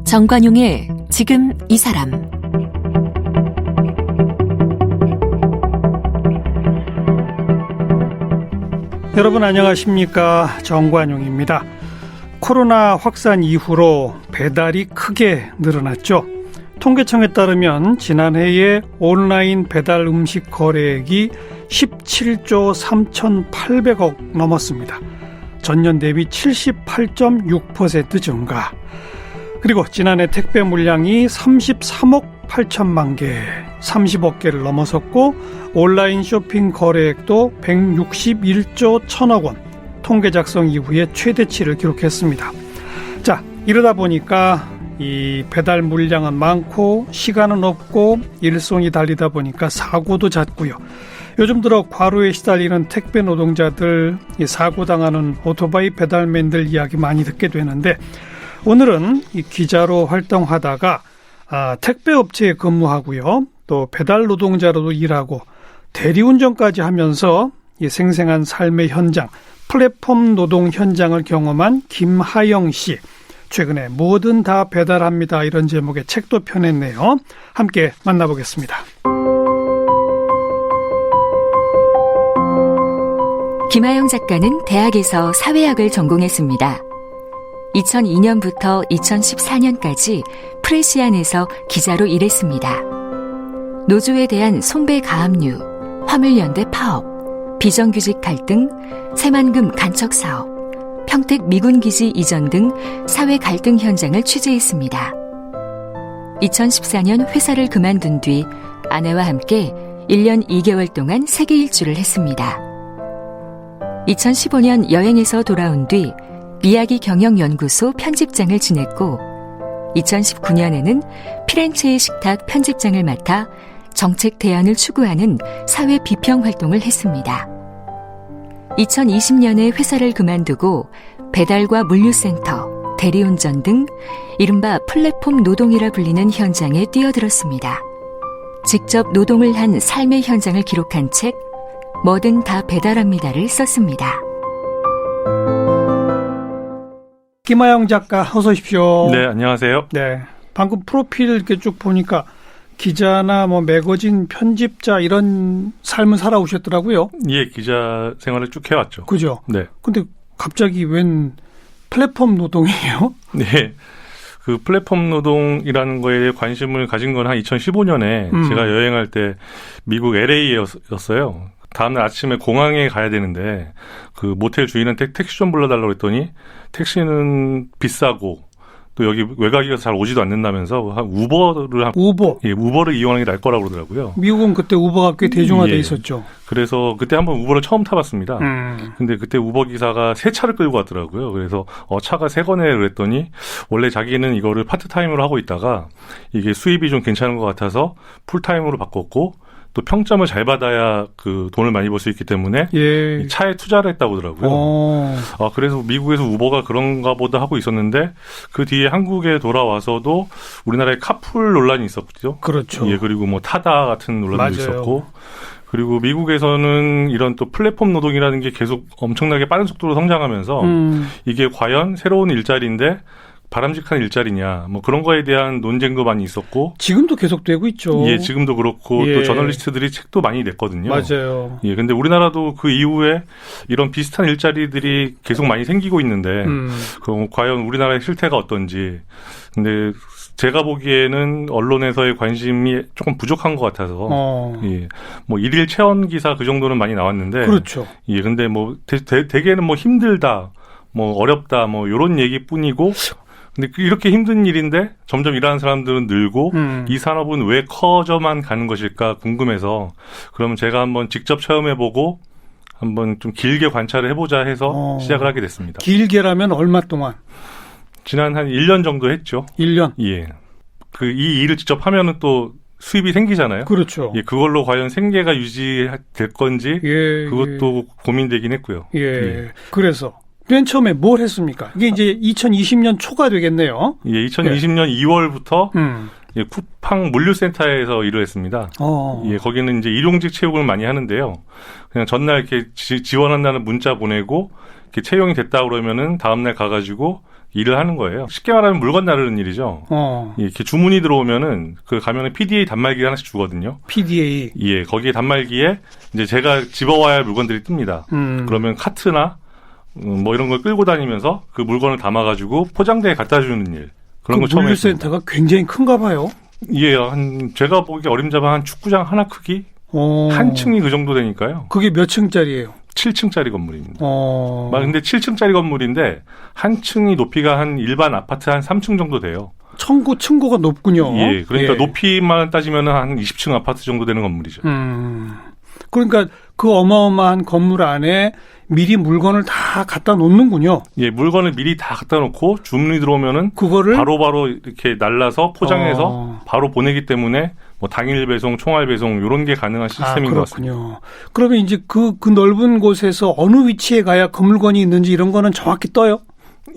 정관용의 지금 이 사람. 여러분 안녕하십니까? 정관용입니다. 코로나 확산 이후로 배달이 크게 늘어났죠. 통계청에 따르면 지난해에 온라인 배달 음식 거래액이 17조 3,800억 넘었습니다. 전년 대비 78.6% 증가. 그리고 지난해 택배 물량이 33억 8천만 개, 30억 개를 넘어섰고 온라인 쇼핑 거래액도 161조 1천억 원, 통계 작성 이후에 최대치를 기록했습니다. 자, 이러다 보니까 이 배달 물량은 많고 시간은 없고 일손이 달리다 보니까 사고도 잦고요. 요즘 들어 과로에 시달리는 택배 노동자들, 사고당하는 오토바이 배달맨들 이야기 많이 듣게 되는데 오늘은 이 기자로 활동하다가 택배 업체에 근무하고요. 또 배달 노동자로도 일하고 대리운전까지 하면서 이 생생한 삶의 현장, 플랫폼 노동 현장을 경험한 김하영 씨. 최근에 뭐든 다 배달합니다. 이런 제목의 책도 펴냈네요. 함께 만나보겠습니다. 김하영 작가는 대학에서 사회학을 전공했습니다. 2002년부터 2014년까지 프레시안에서 기자로 일했습니다. 노조에 대한 손배 가압류, 화물연대 파업, 비정규직 갈등, 새만금 간척 사업, 평택 미군기지 이전 등 사회 갈등 현장을 취재했습니다. 2014년 회사를 그만둔 뒤 아내와 함께 1년 2개월 동안 세계 일주를 했습니다. 2015년 여행에서 돌아온 뒤 이야기 경영연구소 편집장을 지냈고 2019년에는 피렌체의 식탁 편집장을 맡아 정책 대안을 추구하는 사회 비평 활동을 했습니다. 2020년에 회사를 그만두고 배달과 물류센터, 대리운전 등 이른바 플랫폼 노동이라 불리는 현장에 뛰어들었습니다. 직접 노동을 한 삶의 현장을 기록한 책 뭐든 다 배달합니다를 썼습니다. 김하영 작가 어서 오십시오. 네, 안녕하세요. 네, 방금 프로필 이렇게 쭉 보니까 기자나 뭐 매거진 편집자 이런 삶을 살아오셨더라고요. 예, 기자 생활을 쭉 해왔죠. 그죠? 네. 근데 갑자기 웬 플랫폼 노동이에요? 네. 그 플랫폼 노동이라는 거에 관심을 가진 건 한 2015년에 제가 여행할 때 미국 LA였어요. 다음날 아침에 공항에 가야 되는데 그 모텔 주인은 택시 좀 불러달라고 했더니 택시는 비싸고 또 여기 외곽이어서 잘 오지도 않는다면서 한 우버를 이용하는 게 나을 거라고 그러더라고요. 미국은 그때 우버가 꽤 대중화돼 있었죠. 그래서 그때 한번 우버를 처음 타봤습니다. 근데 그때 우버 기사가 새 차를 끌고 왔더라고요. 그래서 차가 새 거네 그랬더니 원래 자기는 이거를 파트타임으로 하고 있다가 이게 수입이 좀 괜찮은 것 같아서 풀타임으로 바꿨고 또 평점을 잘 받아야 그 돈을 많이 벌 수 있기 때문에 예. 차에 투자를 했다고 하더라고요. 그래서 미국에서 우버가 그런가 보다 하고 있었는데 그 뒤에 한국에 돌아와서도 우리나라에 카풀 논란이 있었죠. 그렇죠. 예, 그리고 뭐 타다 같은 논란도 맞아요. 있었고 그리고 미국에서는 이런 또 플랫폼 노동이라는 게 계속 엄청나게 빠른 속도로 성장하면서 이게 과연 새로운 일자리인데 바람직한 일자리냐 뭐 그런 거에 대한 논쟁도 많이 있었고 지금도 계속되고 있죠. 예, 지금도 그렇고 예. 또 저널리스트들이 책도 많이 냈거든요. 맞아요. 예, 근데 우리나라도 그 이후에 이런 비슷한 일자리들이 계속 많이 생기고 있는데 그럼 과연 우리나라의 실태가 어떤지. 근데 제가 보기에는 언론에서의 관심이 조금 부족한 것 같아서 예, 뭐 일일 체험 기사 그 정도는 많이 나왔는데 그렇죠. 예, 근데 뭐 대개는 뭐 힘들다, 뭐 어렵다, 뭐 이런 얘기뿐이고. 근데 이렇게 힘든 일인데 점점 일하는 사람들은 늘고 이 산업은 왜 커져만 가는 것일까 궁금해서 그러면 제가 한번 직접 체험해보고 한번 좀 길게 관찰을 해보자 해서 시작을 하게 됐습니다. 길게라면 얼마 동안? 지난 한 1년 정도 했죠. 1년? 예. 이 일을 직접 하면은 또 수입이 생기잖아요. 그렇죠. 예, 그걸로 과연 생계가 유지될 건지 그것도 고민되긴 했고요. 예. 그래서 맨 처음에 뭘 했습니까? 이게 이제 2020년 초가 되겠네요. 예, 2020년 2월부터 예, 쿠팡 물류센터에서 일을 했습니다. 예, 거기는 이제 일용직 채용을 많이 하는데요. 그냥 전날 이렇게 지원한다는 문자 보내고 이렇게 채용이 됐다 그러면은 다음날 가가지고 일을 하는 거예요. 쉽게 말하면 물건 나르는 일이죠. 예, 이렇게 주문이 들어오면은 그 가면은 PDA 단말기 하나씩 주거든요. PDA. 예, 거기에 단말기에 이제 제가 집어와야 할 물건들이 뜹니다. 그러면 카트나 뭐 이런 걸 끌고 다니면서 그 물건을 담아가지고 포장대에 갖다 주는 일. 그런 걸 처음 했습니다. 물류센터가 굉장히 큰가 봐요. 예, 제가 보기 어림잡아 한 축구장 하나 크기? 한 층이 그 정도 되니까요. 그게 몇 층짜리예요? 7층짜리 건물입니다. 근데 7층짜리 건물인데 한 층이 높이가 한 일반 아파트 한 3층 정도 돼요. 층고가 높군요. 예, 그러니까 높이만 따지면 한 20층 아파트 정도 되는 건물이죠. 그러니까 그 어마어마한 건물 안에 미리 물건을 다 갖다 놓는군요. 예, 물건을 미리 다 갖다 놓고 주문이 들어오면은 그거를 바로바로 이렇게 날라서 포장해서 바로 보내기 때문에 뭐 당일 배송, 총알 배송 이런 게 가능한 시스템인 것 같습니다. 그렇군요. 그러면 이제 그 넓은 곳에서 어느 위치에 가야 그 물건이 있는지 이런 거는 정확히 떠요?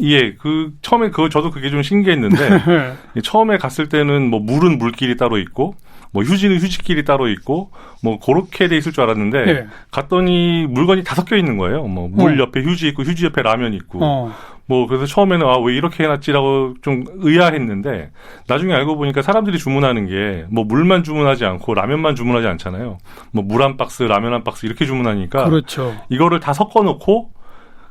예, 처음에 저도 그게 좀 신기했는데 처음에 갔을 때는 뭐 물은 물길이 따로 있고 뭐 휴지는 휴지길이 따로 있고 뭐 그렇게 돼 있을 줄 알았는데 네. 갔더니 물건이 다 섞여 있는 거예요. 뭐 물 옆에 휴지 있고 휴지 옆에 라면 있고 뭐 그래서 처음에는 왜 이렇게 해놨지라고 좀 의아했는데 나중에 알고 보니까 사람들이 주문하는 게 뭐 물만 주문하지 않고 라면만 주문하지 않잖아요. 뭐 물 한 박스, 라면 한 박스 이렇게 주문하니까 그렇죠. 이거를 다 섞어놓고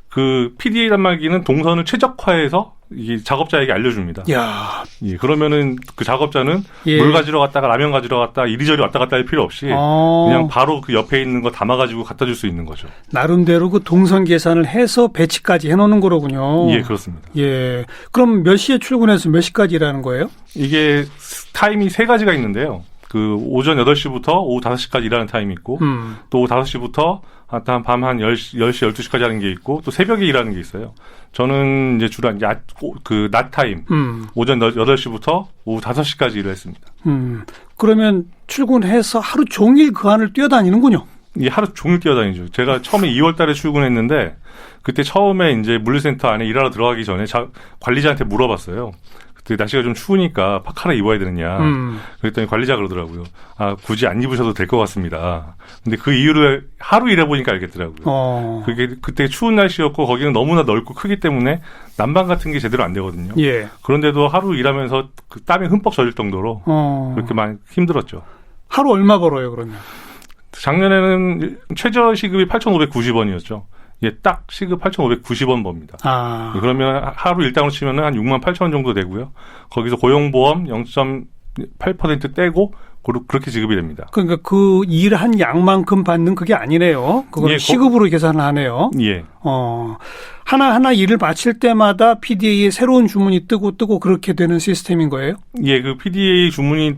그 PDA 단말기는 동선을 최적화해서 이 작업자에게 알려줍니다. 야, 예, 그러면은 그 작업자는 물 가지러 갔다가 라면 가지러 갔다 이리저리 왔다 갔다 할 필요 없이 그냥 바로 그 옆에 있는 거 담아가지고 갖다 줄 수 있는 거죠. 나름대로 그 동선 계산을 해서 배치까지 해놓는 거로군요. 예, 그렇습니다. 예, 그럼 몇 시에 출근해서 몇 시까지 일하는 거예요? 이게 타임이 세 가지가 있는데요. 그 오전 8시부터 오후 5시까지 일하는 타임이 있고 또 오후 5시부터 밤 한 10시, 12시까지 하는 게 있고 또 새벽에 일하는 게 있어요. 저는 이제 주로 이제 낮 타임 오전 8시부터 오후 5시까지 일을 했습니다. 그러면 출근해서 하루 종일 그 안을 뛰어다니는군요. 예, 하루 종일 뛰어다니죠. 제가 처음에 2월 달에 출근했는데 그때 처음에 이제 물류센터 안에 일하러 들어가기 전에 관리자한테 물어봤어요. 그때 날씨가 좀 추우니까 파카를 입어야 되느냐. 그랬더니 관리자 그러더라고요. 굳이 안 입으셔도 될 것 같습니다. 근데 그 이유를 하루 일해보니까 알겠더라고요. 그때 추운 날씨였고 거기는 너무나 넓고 크기 때문에 난방 같은 게 제대로 안 되거든요. 예. 그런데도 하루 일하면서 그 땀이 흠뻑 젖을 정도로 그렇게 많이 힘들었죠. 하루 얼마 벌어요, 그러면? 작년에는 최저 시급이 8,590원이었죠. 예, 딱 시급 8,590원 법니다. 그러면 하루 일당으로 치면은 한 68,000원 정도 되고요. 거기서 고용보험 0.8% 떼고 그렇게 지급이 됩니다. 그러니까 그 일한 양만큼 받는 그게 아니네요. 그걸 시급으로 계산을 하네요. 예. 하나하나 일을 마칠 때마다 PDA에 새로운 주문이 뜨고 그렇게 되는 시스템인 거예요? 예, 그 PDA 주문이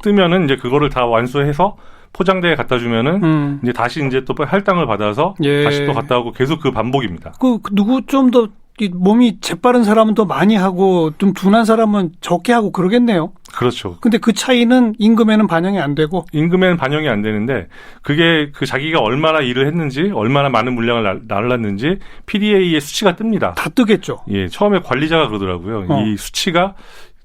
뜨면은 이제 그거를 다 완수해서 포장대에 갖다 주면은 이제 다시 이제 또 할당을 받아서 다시 또 갖다 오고 계속 그 반복입니다. 누구 좀 더 몸이 재빠른 사람은 더 많이 하고 좀 둔한 사람은 적게 하고 그러겠네요. 그렇죠. 근데 그 차이는 임금에는 반영이 안 되고? 임금에는 반영이 안 되는데 그게 그 자기가 얼마나 일을 했는지 얼마나 많은 물량을 날랐는지 PDA의 수치가 뜹니다. 다 뜨겠죠. 예, 처음에 관리자가 그러더라고요. 이 수치가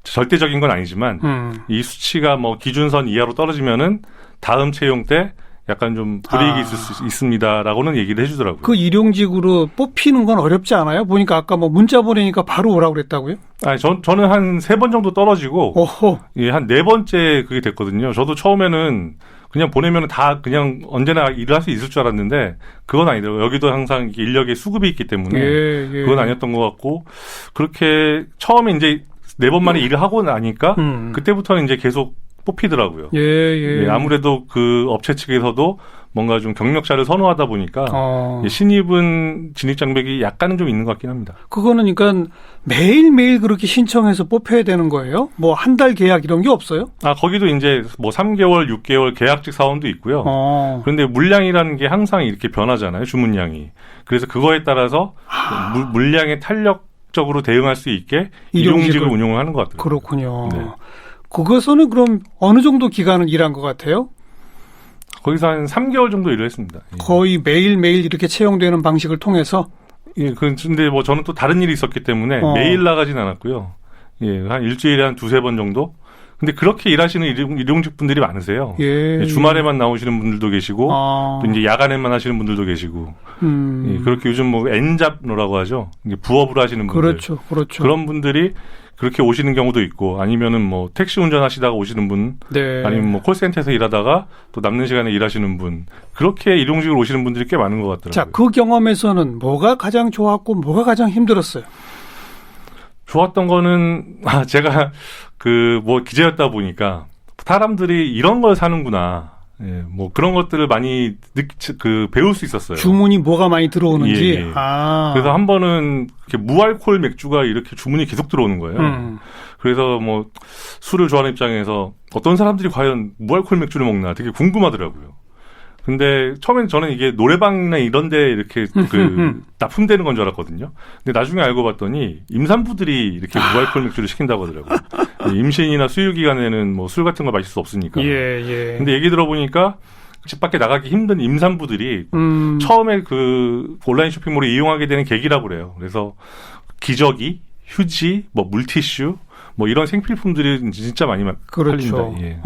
절대적인 건 아니지만 이 수치가 뭐 기준선 이하로 떨어지면은 다음 채용 때 약간 좀 불이익이 있을 수 있습니다라고는 얘기를 해주더라고요. 그 일용직으로 뽑히는 건 어렵지 않아요? 보니까 아까 뭐 문자 보내니까 바로 오라고 그랬다고요? 저는 한 3번 정도 떨어지고 예, 한 4번째 그게 됐거든요. 저도 처음에는 그냥 보내면 다 그냥 언제나 일을 할 수 있을 줄 알았는데 그건 아니더라고요. 여기도 항상 인력의 수급이 있기 때문에 그건 아니었던 것 같고 그렇게 처음에 이제 4번 만에 일을 하고 나니까 그때부터는 이제 계속 뽑히더라고요. 예, 아무래도 그 업체 측에서도 뭔가 좀 경력자를 선호하다 보니까 신입은 진입 장벽이 약간은 좀 있는 것 같긴 합니다. 그거는 그러니까 매일매일 그렇게 신청해서 뽑혀야 되는 거예요? 뭐 한 달 계약 이런 게 없어요? 거기도 이제 뭐 3개월, 6개월 계약직 사원도 있고요. 그런데 물량이라는 게 항상 이렇게 변하잖아요. 주문량이. 그래서 그거에 따라서 물량에 탄력적으로 대응할 수 있게 일용직을 운용을 하는 것 같아요. 그렇군요. 네. 그것은 그럼 어느 정도 기간을 일한 것 같아요? 거기서 한 3개월 정도 일을 했습니다. 거의 매일매일 이렇게 채용되는 방식을 통해서? 예, 근데 뭐 저는 또 다른 일이 있었기 때문에 매일 나가진 않았고요. 예, 한 일주일에 한 2-3번 정도? 근데 그렇게 일하시는 일용직 분들이 많으세요. 예. 주말에만 나오시는 분들도 계시고 또 이제 야간에만 하시는 분들도 계시고 그렇게 요즘 뭐 N잡노라고 하죠. 이제 부업으로 하시는 분들. 그렇죠. 그런 분들이 그렇게 오시는 경우도 있고 아니면은 뭐 택시 운전하시다가 오시는 분, 네. 아니면 뭐 콜센터에서 일하다가 또 남는 시간에 일하시는 분, 그렇게 일용직으로 오시는 분들이 꽤 많은 것 같더라고요. 자, 그 경험에서는 뭐가 가장 좋았고 뭐가 가장 힘들었어요? 좋았던 거는 제가 그 뭐 기자였다 보니까 사람들이 이런 걸 사는구나. 예, 뭐 그런 것들을 많이 배울 수 있었어요. 주문이 뭐가 많이 들어오는지. 예. 그래서 한 번은 이렇게 무알콜 맥주가 이렇게 주문이 계속 들어오는 거예요. 그래서 뭐 술을 좋아하는 입장에서 어떤 사람들이 과연 무알콜 맥주를 먹나 되게 궁금하더라고요. 근데 처음엔 저는 이게 노래방이나 이런 데 이렇게 납품되는 건 줄 알았거든요. 근데 나중에 알고 봤더니 임산부들이 이렇게 무알콜 맥주를 시킨다고 하더라고요. 임신이나 수유 기간에는 뭐 술 같은 걸 마실 수 없으니까. 예. 근데 얘기 들어보니까 집 밖에 나가기 힘든 임산부들이 처음에 그 온라인 쇼핑몰을 이용하게 되는 계기라고 그래요. 그래서 기저귀, 휴지, 뭐 물티슈, 뭐 이런 생필품들이 진짜 많이 그렇죠. 팔린다. 예.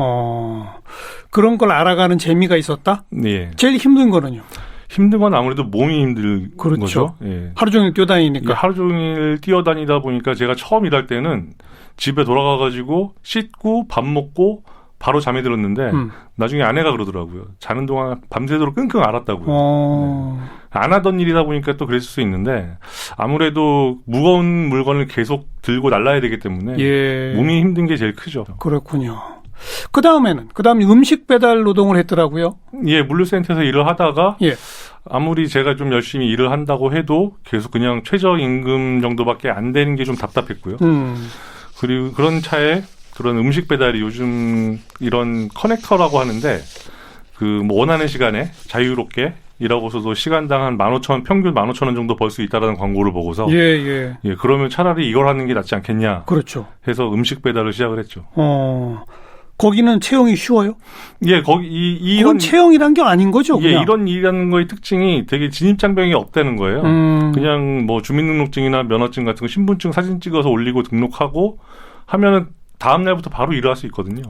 그런 걸 알아가는 재미가 있었다? 예. 제일 힘든 거는요? 힘든 건 아무래도 몸이 힘든 그렇죠. 거죠. 예. 하루 종일 뛰어다니니까. 하루 종일 뛰어다니다 보니까 제가 처음 일할 때는 집에 돌아가가지고 씻고 밥 먹고 바로 잠에 들었는데 나중에 아내가 그러더라고요. 자는 동안 밤새도록 끙끙 앓았다고요. 네. 안 하던 일이다 보니까 또 그랬을 수 있는데 아무래도 무거운 물건을 계속 들고 날라야 되기 때문에 예. 몸이 힘든 게 제일 크죠. 그렇군요. 그 다음에 음식 배달 노동을 했더라고요. 예, 물류센터에서 일을 하다가 예. 아무리 제가 좀 열심히 일을 한다고 해도 계속 그냥 최저임금 정도밖에 안 되는 게 좀 답답했고요. 그리고 그런 차에 그런 음식 배달이 요즘 이런 커넥터라고 하는데 그 뭐 원하는 시간에 자유롭게 일하고서도 시간당 한 15,000원, 평균 15,000원 정도 벌 수 있다라는 광고를 보고서 예, 그러면 차라리 이걸 하는 게 낫지 않겠냐. 그렇죠. 해서 음식 배달을 시작을 했죠. 거기는 채용이 쉬워요? 예, 이런 채용이란 게 아닌 거죠. 예, 이런 일이라는 거의 특징이 되게 진입장벽이 없다는 거예요. 그냥 뭐 주민등록증이나 면허증 같은 거 신분증 사진 찍어서 올리고 등록하고 하면은 다음 날부터 바로 일을 할 수 있거든요.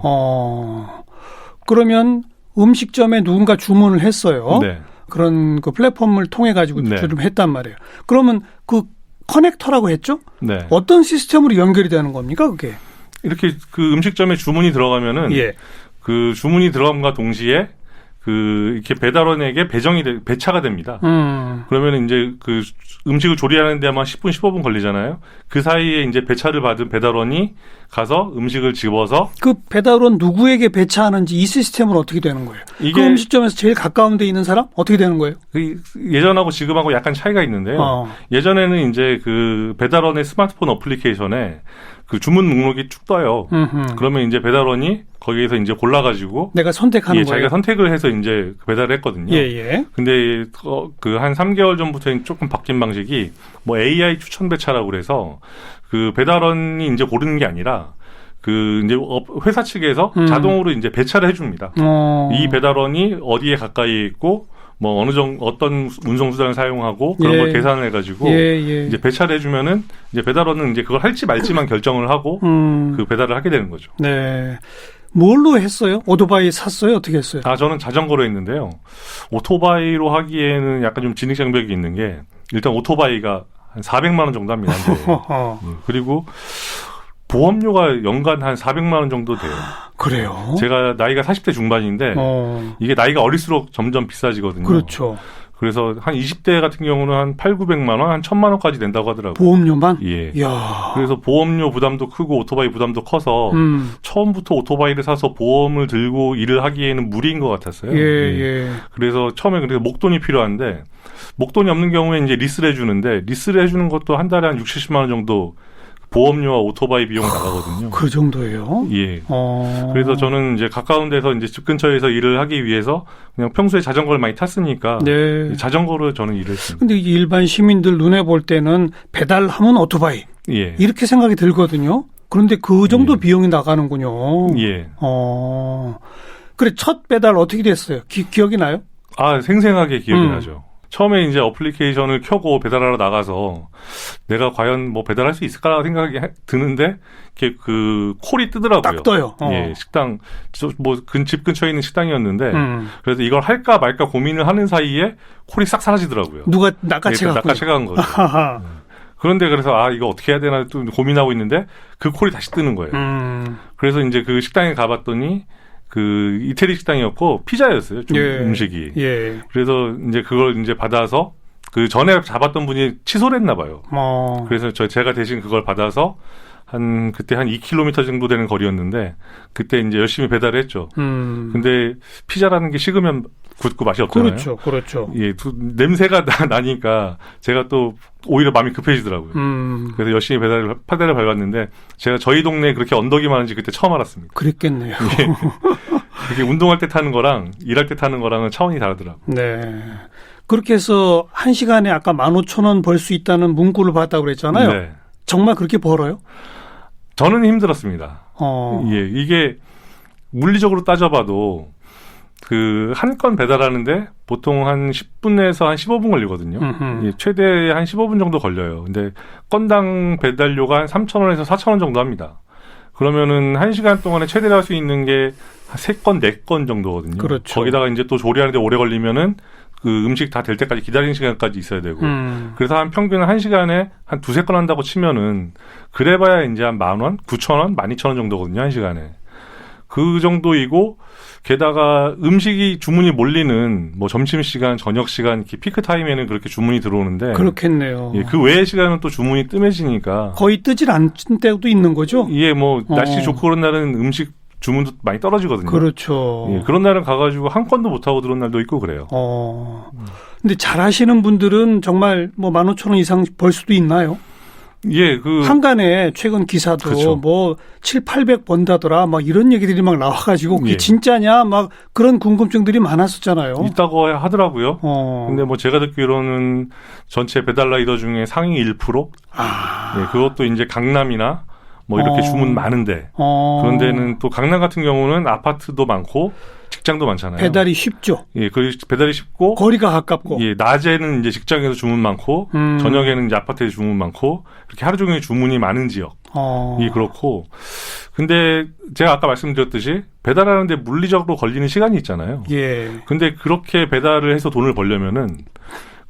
그러면 음식점에 누군가 주문을 했어요. 네. 그런 그 플랫폼을 통해 가지고 네. 주문을 했단 말이에요. 그러면 그 커넥터라고 했죠? 네. 어떤 시스템으로 연결이 되는 겁니까, 그게? 이렇게 그 음식점에 주문이 들어가면은 예. 그 주문이 들어감과 동시에 그 이렇게 배달원에게 배차가 됩니다. 그러면 이제 그 음식을 조리하는 데만 10분, 15분 걸리잖아요. 그 사이에 이제 배차를 받은 배달원이 가서 음식을 집어서 그 배달원 누구에게 배차하는지 이 시스템은 어떻게 되는 거예요? 그 음식점에서 제일 가까운 데 있는 사람 어떻게 되는 거예요? 예전하고 지금하고 약간 차이가 있는데요. 예전에는 이제 그 배달원의 스마트폰 어플리케이션에 그 주문 목록이 쭉 떠요. 그러면 이제 배달원이 거기에서 이제 골라가지고 내가 선택하는 거예요. 자기가 선택을 해서 이제 배달을 했거든요. 예. 근데 그 한 3개월 전부터 조금 바뀐 방식이 뭐 AI 추천 배차라고 그래서 그 배달원이 이제 고르는 게 아니라 그 이제 회사 측에서 자동으로 이제 배차를 해줍니다. 이 배달원이 어디에 가까이 있고 뭐 어떤 운송수단을 사용하고 그런 걸 계산을 해가지고 이제 배차를 해주면은 이제 배달원은 이제 그걸 할지 말지만 결정을 하고 그 배달을 하게 되는 거죠. 네. 뭘로 했어요? 오토바이 샀어요? 어떻게 했어요? 저는 자전거로 했는데요. 오토바이로 하기에는 약간 좀 진입장벽이 있는 게 일단 오토바이가 한 400만 원 정도 합니다. 그리고 보험료가 연간 한 400만 원 정도 돼요. 그래요? 제가 나이가 40대 중반인데 이게 나이가 어릴수록 점점 비싸지거든요. 그렇죠. 그래서 한 20대 같은 경우는 한 8,900만 원, 한 1,000만 원까지 낸다고 하더라고요. 보험료만? 예. 이야. 그래서 보험료 부담도 크고 오토바이 부담도 커서 처음부터 오토바이를 사서 보험을 들고 일을 하기에는 무리인 것 같았어요. 예. 그래서 처음에 그래서 목돈이 필요한데 목돈이 없는 경우에 이제 리스를 해주는데 리스를 해주는 것도 한 달에 한 60, 70만 원 정도 보험료와 오토바이 비용 나가거든요. 그 정도예요? 예. 그래서 저는 이제 가까운 데서 이제 집 근처에서 일을 하기 위해서 그냥 평소에 자전거를 많이 탔으니까 자전거로 저는 일을 했습니다. 근데 일반 시민들 눈에 볼 때는 배달하면 오토바이 이렇게 생각이 들거든요. 그런데 그 정도 비용이 나가는군요. 예. 그래 첫 배달 어떻게 됐어요? 기억이 나요? 생생하게 기억이 나죠. 처음에 이제 어플리케이션을 켜고 배달하러 나가서 내가 과연 뭐 배달할 수 있을까 생각이 드는데 이렇게 그 콜이 뜨더라고요. 딱 떠요. 예, 식당 뭐 집 근처에 있는 식당이었는데 그래서 이걸 할까 말까 고민을 하는 사이에 콜이 싹 사라지더라고요. 누가 낚아채갖고. 낚아채간 거죠. 그런데 그래서 이거 어떻게 해야 되나 또 고민하고 있는데 그 콜이 다시 뜨는 거예요. 그래서 이제 그 식당에 가봤더니 그 이태리 식당이었고 피자였어요. 음식이. 예. 그래서 이제 그걸 이제 받아서 그 전에 잡았던 분이 취소를 했나 봐요. 그래서 제가 대신 그걸 받아서 그때 한 2km 정도 되는 거리였는데 그때 이제 열심히 배달을 했죠. 근데 피자라는 게 식으면 굳고 맛이 없잖아요. 그렇죠. 예, 냄새가 나니까 제가 또 오히려 마음이 급해지더라고요. 그래서 열심히 페달을 밟았는데 제가 저희 동네에 그렇게 언덕이 많은지 그때 처음 알았습니다. 그랬겠네요. 예. 그게 운동할 때 타는 거랑 일할 때 타는 거랑은 차원이 다르더라고요. 네. 그렇게 해서 1시간에 아까 15,000원 벌 수 있다는 문구를 봤다고 그랬잖아요. 네. 정말 그렇게 벌어요? 저는 힘들었습니다. 예, 이게 물리적으로 따져봐도 그 한 건 배달하는데 보통 한 10분에서 한 15분 걸리거든요. 예, 최대 한 15분 정도 걸려요. 근데 건당 배달료가 한 3,000원에서 4,000원 정도 합니다. 그러면은 1시간 동안에 최대로 할 수 있는 게 한 3건, 4건 정도거든요. 그렇죠. 거기다가 이제 또 조리하는데 오래 걸리면은 그 음식 다 될 때까지 기다리는 시간까지 있어야 되고. 그래서 한 평균 1시간에 한 2-3건 한다고 치면은 그래봐야 이제 한 10,000원, 9,000원, 12,000원 정도거든요. 1시간에. 그 정도이고 게다가 음식이 주문이 몰리는 뭐 점심시간, 저녁시간 이렇게 피크 타임에는 그렇게 주문이 들어오는데 그렇겠네요. 예, 그 외의 시간은 또 주문이 뜸해지니까 거의 뜨질 않는 때도 있는 거죠? 예, 뭐 날씨 좋고 그런 날은 음식 주문도 많이 떨어지거든요. 그렇죠. 예, 그런 날은 가가지고 한 건도 못 하고 들어온 날도 있고 그래요. 근데 잘하시는 분들은 정말 뭐 15,000원 이상 벌 수도 있나요? 예, 한간에 최근 기사도 그렇죠. 뭐 700-800 번다더라 막 이런 얘기들이 막 나와가지고 그게 예. 진짜냐 막 그런 궁금증들이 많았었잖아요. 있다고 하더라고요. 근데 뭐 제가 듣기로는 전체 배달 라이더 중에 상위 1%? 예, 그것도 이제 강남이나 뭐 이렇게 주문 많은데 그런 데는 또 강남 같은 경우는 아파트도 많고 직장도 많잖아요. 배달이 쉽죠. 예, 그 배달이 쉽고 거리가 가깝고. 예, 낮에는 이제 직장에서 주문 많고 저녁에는 이제 아파트에서 주문 많고 그렇게 하루 종일 주문이 많은 지역이 그렇고 근데 제가 아까 말씀드렸듯이 배달하는데 물리적으로 걸리는 시간이 있잖아요. 예. 근데 그렇게 배달을 해서 돈을 벌려면은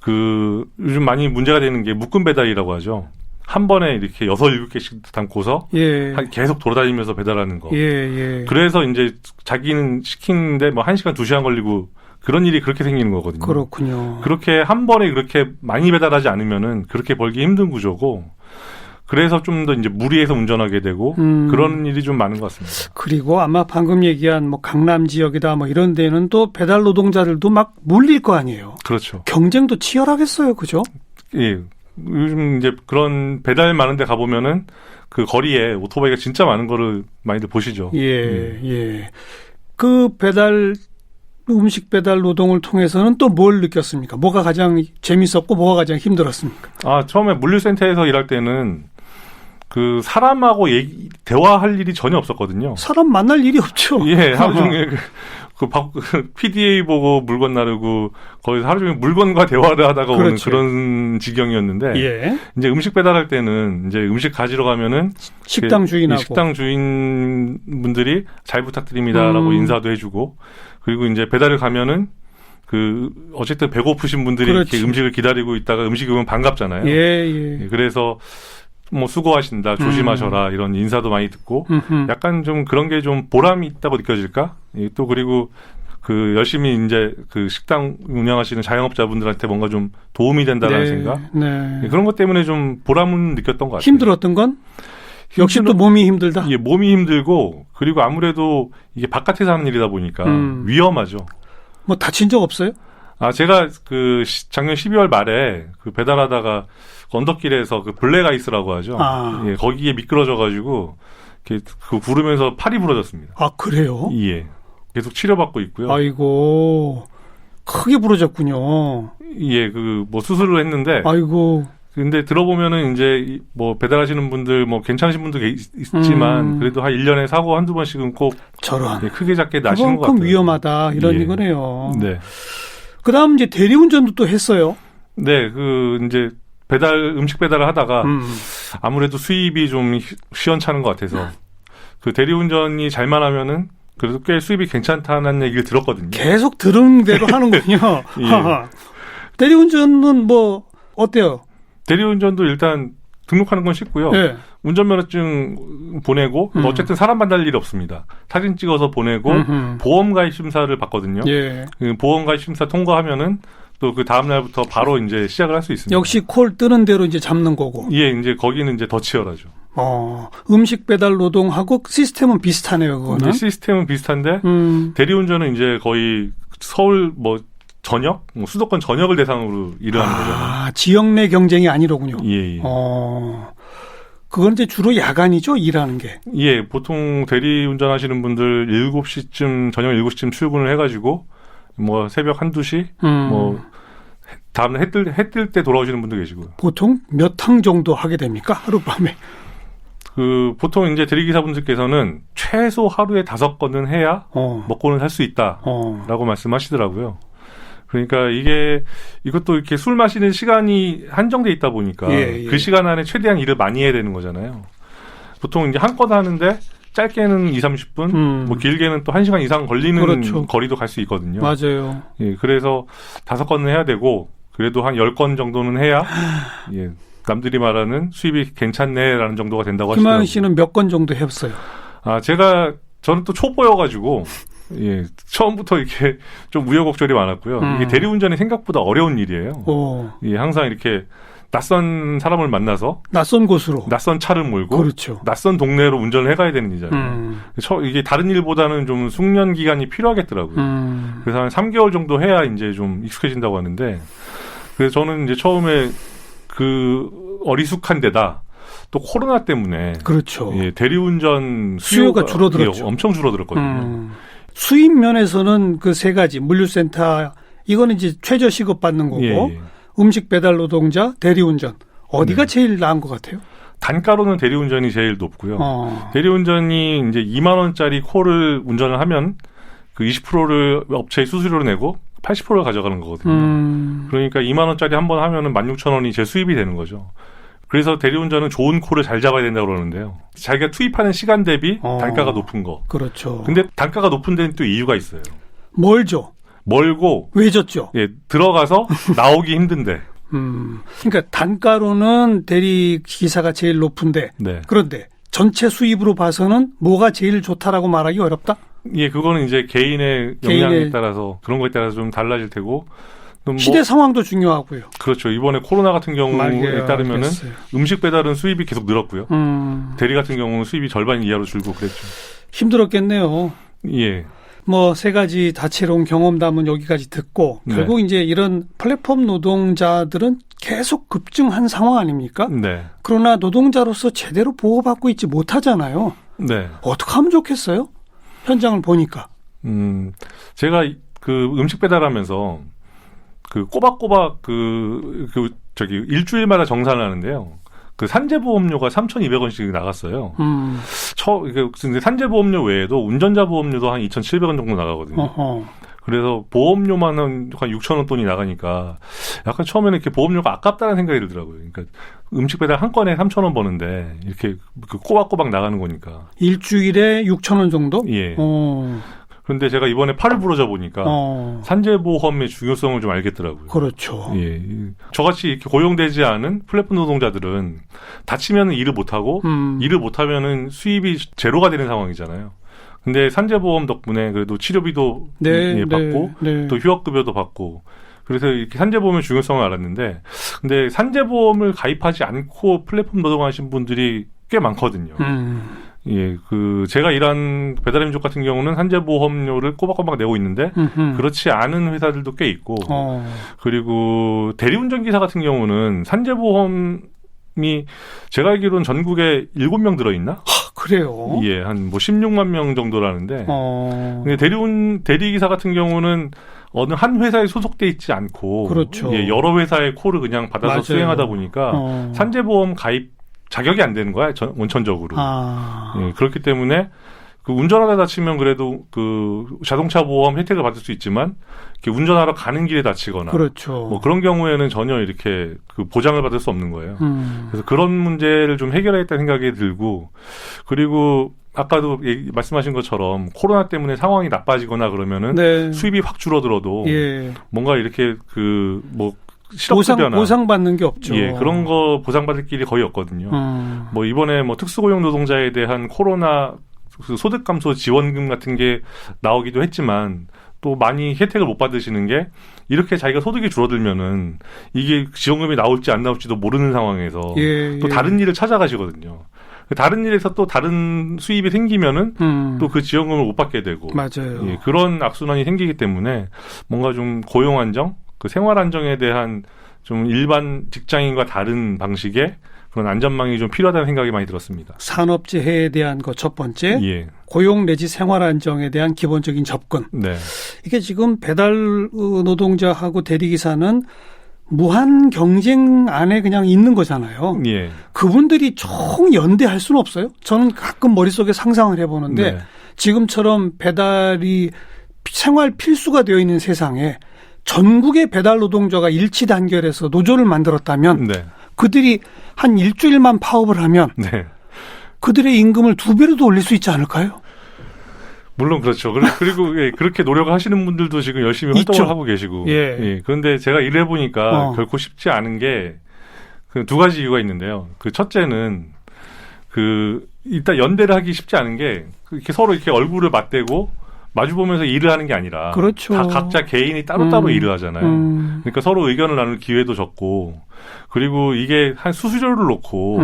그 요즘 많이 문제가 되는 게 묶음 배달이라고 하죠. 한 번에 이렇게 6, 7개씩 담고서 예. 계속 돌아다니면서 배달하는 거. 예. 그래서 이제 자기는 시키는데 뭐 1시간, 2시간 걸리고 그런 일이 그렇게 생기는 거거든요. 그렇군요. 그렇게 한 번에 그렇게 많이 배달하지 않으면은 그렇게 벌기 힘든 구조고 그래서 좀 더 이제 무리해서 운전하게 되고 그런 일이 좀 많은 것 같습니다. 그리고 아마 방금 얘기한 뭐 강남 지역이다 뭐 이런 데는 또 배달 노동자들도 막 몰릴 거 아니에요. 그렇죠. 경쟁도 치열하겠어요. 그죠? 예. 요즘 이제 그런 배달 많은 데 가보면은 그 거리에 오토바이가 진짜 많은 거를 많이들 보시죠. 예. 그 음식 배달 노동을 통해서는 또 뭘 느꼈습니까? 뭐가 가장 재밌었고 뭐가 가장 힘들었습니까? 처음에 물류센터에서 일할 때는 그 사람하고 대화할 일이 전혀 없었거든요. 사람 만날 일이 없죠. 예, 하루 종일 PDA 보고 물건 나르고 거기서 하루 종일 물건과 대화를 하다가 오는 그런 지경이었는데 예. 이제 음식 배달할 때는 이제 음식 가지러 가면은 식당 주인하고 식당 주인분들이 잘 부탁드립니다라고 인사도 해주고 그리고 이제 배달을 가면은 어쨌든 배고프신 분들이 이렇게 음식을 기다리고 있다가 음식이 오면 반갑잖아요. 예. 그래서 뭐 수고하신다, 조심하셔라 이런 인사도 많이 듣고 약간 좀 그런 게 좀 보람이 있다고 느껴질까? 예, 또 그리고 그 열심히 이제 그 식당 운영하시는 자영업자분들한테 뭔가 좀 도움이 된다는 생각. 네. 예, 그런 것 때문에 좀 보람은 느꼈던 것 같아요. 힘들었던 건? 역시 또 몸이 힘들다. 예, 몸이 힘들고 그리고 아무래도 이게 바깥에서 하는 일이다 보니까 위험하죠. 뭐 다친 적 없어요? 제가 작년 12월 말에 배달하다가 언덕길에서 블랙 아이스라고 하죠. 예, 거기에 미끄러져가지고 구르면서 팔이 부러졌습니다. 아, 그래요? 예. 계속 치료받고 있고요. 아이고, 크게 부러졌군요. 예, 뭐 수술을 했는데. 아이고. 근데 들어보면은 이제 뭐 배달하시는 분들 뭐 괜찮으신 분도 있지만 그래도 한 1년에 사고 한두 번씩은 꼭 저런. 크게 작게 나시는 것 같아요. 그만큼 위험하다 이런 이거네요. 네. 그다음 이제 대리운전도 또 했어요. 네, 이제 음식 배달을 하다가 아무래도 수입이 좀 시원찮은 것 같아서 그 대리운전이 잘만 하면은 그래도 꽤 수입이 괜찮다는 얘기를 들었거든요. 계속 들은 대로 하는군요. 예. 대리운전은 뭐 어때요? 대리운전도 일단 등록하는 건 쉽고요. 예. 운전면허증 보내고 어쨌든 사람 만날 일이 없습니다. 사진 찍어서 보내고 보험가입 심사를 받거든요. 예. 그 보험가입 심사 통과하면은 또 그 다음 날부터 바로 이제 시작을 할 수 있습니다. 역시 콜 뜨는 대로 이제 잡는 거고. 예, 이제 거기는 이제 더 치열하죠. 음식 배달 노동하고 시스템은 비슷하네요, 그거는. 시스템은 비슷한데 대리운전은 이제 거의 서울 전역, 수도권 전역을 대상으로 일을 하는 거잖아요. 지역 내 경쟁이 아니로군요. 예. 그건 이제 주로 야간이죠, 일하는 게. 예, 보통 대리운전 하시는 분들 7시쯤, 저녁 7시쯤 출근을 해가지고, 새벽 1-2시, 다음날 해 뜰 때 돌아오시는 분도 계시고요. 보통 몇 항 정도 하게 됩니까? 하룻밤에? 보통 이제 대리기사분들께서는 최소 하루에 5건은 해야 먹고는 살 수 있다라고 말씀하시더라고요. 그러니까 이것도 이렇게 술 마시는 시간이 한정돼 있다 보니까 그 시간 안에 최대한 일을 많이 해야 되는 거잖아요. 보통 이제 한 건 하는데 짧게는 2-30분, 길게는 또 1시간 이상 걸리는 그렇죠. 거리도 갈 수 있거든요. 맞아요. 예, 그래서 5건은 해야 되고 그래도 한 10건 정도는 해야 남들이 말하는 수입이 괜찮네라는 정도가 된다고 하시더라고요. 김하영 씨는 몇 건 정도 했어요? 저는 또 초보여가지고 처음부터 이렇게 좀 우여곡절이 많았고요. 이게 대리운전이 생각보다 어려운 일이에요. 항상 이렇게 낯선 사람을 만나서 낯선 곳으로 낯선 차를 몰고 그렇죠. 낯선 동네로 운전을 해가야 되는 일이잖아요. 이게 다른 일보다는 좀 숙련 기간이 필요하겠더라고요. 그래서 한 3개월 정도 해야 이제 좀 익숙해진다고 하는데 그래서 저는 이제 처음에 어리숙한 데다 또 코로나 때문에 그렇죠. 대리운전 수요가 줄어들었죠. 엄청 줄어들었거든요. 수입 면에서는 그 세 가지 물류센터 이거는 이제 최저 시급 받는 거고 음식 배달 노동자, 대리운전 어디가 제일 나은 것 같아요? 단가로는 대리운전이 제일 높고요. 대리운전이 이제 2만 원짜리 콜을 운전을 하면 그 20%를 업체에 수수료로 내고 80%를 가져가는 거거든요. 그러니까 2만 원짜리 한 번 하면은 16,000원이 제 수입이 되는 거죠. 그래서 대리운전은 좋은 콜을 잘 잡아야 된다고 그러는데요. 자기가 투입하는 시간 대비 단가가 높은 거. 그렇죠. 근데 단가가 높은 데는 또 이유가 있어요. 멀죠. 멀고 왜 졌죠? 들어가서 나오기 힘든데. 그러니까 단가로는 대리 기사가 제일 높은데 그런데 전체 수입으로 봐서는 뭐가 제일 좋다라고 말하기 어렵다? 그거는 이제 개인의 역량에 따라서 그런 거에 따라서 좀 달라질 테고. 시대 상황도 중요하고요. 그렇죠. 이번에 코로나 같은 경우에 따르면은 음식 배달은 수입이 계속 늘었고요. 대리 같은 경우는 수입이 절반 이하로 줄고 그랬죠. 힘들었겠네요. 예. 세 가지 다채로운 경험담은 여기까지 듣고 결국 이제 이런 플랫폼 노동자들은 계속 급증한 상황 아닙니까? 네. 그러나 노동자로서 제대로 보호받고 있지 못하잖아요. 네. 어떻게 하면 좋겠어요? 현장을 보니까. 제가 음식 배달하면서 꼬박꼬박 일주일마다 정산을 하는데요. 산재보험료가 3,200원씩 나갔어요. 근데 산재보험료 외에도 운전자 보험료도 한 2,700원 정도 나가거든요. 그래서 보험료만 한 6,000원 돈이 나가니까 약간 처음에는 이렇게 보험료가 아깝다는 생각이 들더라고요. 그러니까 음식 배달 한 건에 3,000원 버는데 이렇게 꼬박꼬박 나가는 거니까. 일주일에 6,000원 정도? 예. 그런데 제가 이번에 팔을 부러져 보니까 산재보험의 중요성을 좀 알겠더라고요. 그렇죠. 저같이 이렇게 고용되지 않은 플랫폼 노동자들은 다치면 일을 못하고 일을 못하면은 수입이 제로가 되는 상황이잖아요. 근데 산재보험 덕분에 그래도 치료비도 받고 또 휴업급여도 받고 그래서 이렇게 산재보험의 중요성을 알았는데 근데 산재보험을 가입하지 않고 플랫폼 노동하신 분들이 꽤 많거든요. 제가 일한 배달의민족 같은 경우는 산재보험료를 꼬박꼬박 내고 있는데 그렇지 않은 회사들도 꽤 있고 그리고 대리운전기사 같은 경우는 산재보험이 제가 알기로는 전국에 7명 들어있나? 그래요? 한 16만 명 정도라는데 근데 대리기사 같은 경우는 어느 한 회사에 소속돼 있지 않고 그렇죠. 여러 회사의 콜을 그냥 받아서 수행하다 보니까 산재보험 가입 자격이 안 되는 거야, 원천적으로. 그렇기 때문에 그 운전하다 다치면 그래도 그 자동차 보험 혜택을 받을 수 있지만 이렇게 운전하러 가는 길에 다치거나 그렇죠. 뭐 그런 경우에는 전혀 이렇게 그 보장을 받을 수 없는 거예요. 그래서 그런 문제를 좀 해결하겠다는 생각이 들고 그리고 아까도 말씀하신 것처럼 코로나 때문에 상황이 나빠지거나 그러면은 네. 수입이 확 줄어들어도 예. 뭔가 이렇게 그 뭐 실업급여나 보상받는 게 없죠. 예, 그런 거 보상받을 길이 거의 없거든요. 뭐 이번에 뭐 특수고용 노동자에 대한 코로나 그 소득 감소 지원금 같은 게 나오기도 했지만 또 많이 혜택을 못 받으시는 게 이렇게 자기가 소득이 줄어들면은 이게 지원금이 나올지 안 나올지도 모르는 상황에서 예, 또 예. 다른 일을 찾아가시거든요. 다른 일에서 또 다른 수입이 생기면은 또 그 지원금을 못 받게 되고 맞아요. 예, 그런 악순환이 생기기 때문에 뭔가 좀 고용 안정, 그 생활 안정에 대한 좀 일반 직장인과 다른 방식의 그런 안전망이 좀 필요하다는 생각이 많이 들었습니다. 산업재해에 대한 것 첫 번째, 예. 고용 내지 생활 안정에 대한 기본적인 접근. 네. 이게 지금 배달 노동자하고 대리기사는 무한 경쟁 안에 그냥 있는 거잖아요. 예. 그분들이 총연대할 수는 없어요. 저는 가끔 머릿속에 상상을 해보는데 네. 지금처럼 배달이 생활 필수가 되어 있는 세상에 전국의 배달 노동자가 일치 단결해서 노조를 만들었다면 네. 그들이 한 일주일만 파업을 하면 네. 그들의 임금을 2배로도 올릴 수 있지 않을까요? 물론 그렇죠. 그리고 예, 그렇게 노력을 하시는 분들도 지금 열심히 활동을 있죠. 하고 계시고. 예. 그런데 제가 일을 해보니까 결코 쉽지 않은 게 그 두 가지 이유가 있는데요. 그 첫째는 그 일단 연대를 하기 쉽지 않은 게 이렇게 서로 이렇게 얼굴을 맞대고 마주 보면서 일을 하는 게 아니라 그렇죠. 다 각자 개인이 따로따로 일을 하잖아요. 그러니까 서로 의견을 나눌 기회도 적고 그리고 이게 한 수수료를 놓고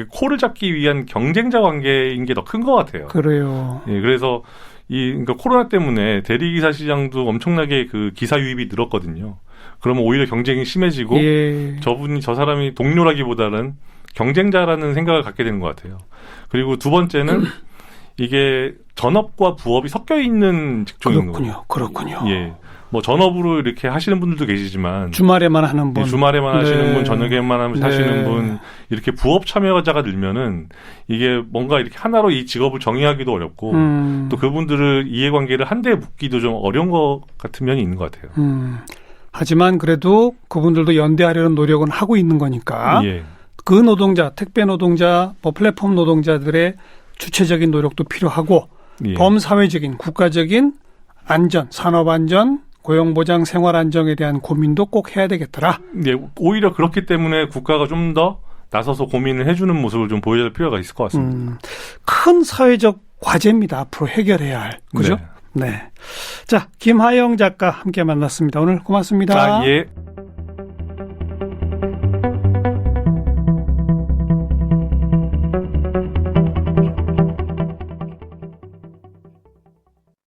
코를 잡기 위한 경쟁자 관계인 게 더 큰 것 같아요. 그래요. 예, 그래서 그러니까 코로나 때문에 대리기사 시장도 엄청나게 그 기사 유입이 늘었거든요. 그러면 오히려 경쟁이 심해지고 예. 저 사람이 동료라기보다는 경쟁자라는 생각을 갖게 되는 것 같아요. 그리고 두 번째는 이게 전업과 부업이 섞여 있는 직종인 거예요. 그렇군요. 예. 뭐 전업으로 이렇게 하시는 분들도 계시지만 주말에만 하는 분, 예, 주말에만 하시는 네. 분, 저녁에만 네. 하시는 분 이렇게 부업 참여자가 늘면은 이게 뭔가 이렇게 하나로 이 직업을 정의하기도 어렵고 또 그분들을 이해관계를 한데 묶기도 좀 어려운 것 같은 면이 있는 것 같아요. 하지만 그래도 그분들도 연대하려는 노력은 하고 있는 거니까 예. 그 노동자, 택배 노동자, 뭐 플랫폼 노동자들의 주체적인 노력도 필요하고 예. 범사회적인 국가적인 안전, 산업안전, 고용보장, 생활안정에 대한 고민도 꼭 해야 되겠더라. 예, 오히려 그렇기 때문에 국가가 좀 더 나서서 고민을 해주는 모습을 좀 보여줄 필요가 있을 것 같습니다. 큰 사회적 과제입니다. 앞으로 해결해야 할. 그죠? 네. 네. 자, 김하영 작가 함께 만났습니다. 오늘 고맙습니다. 예.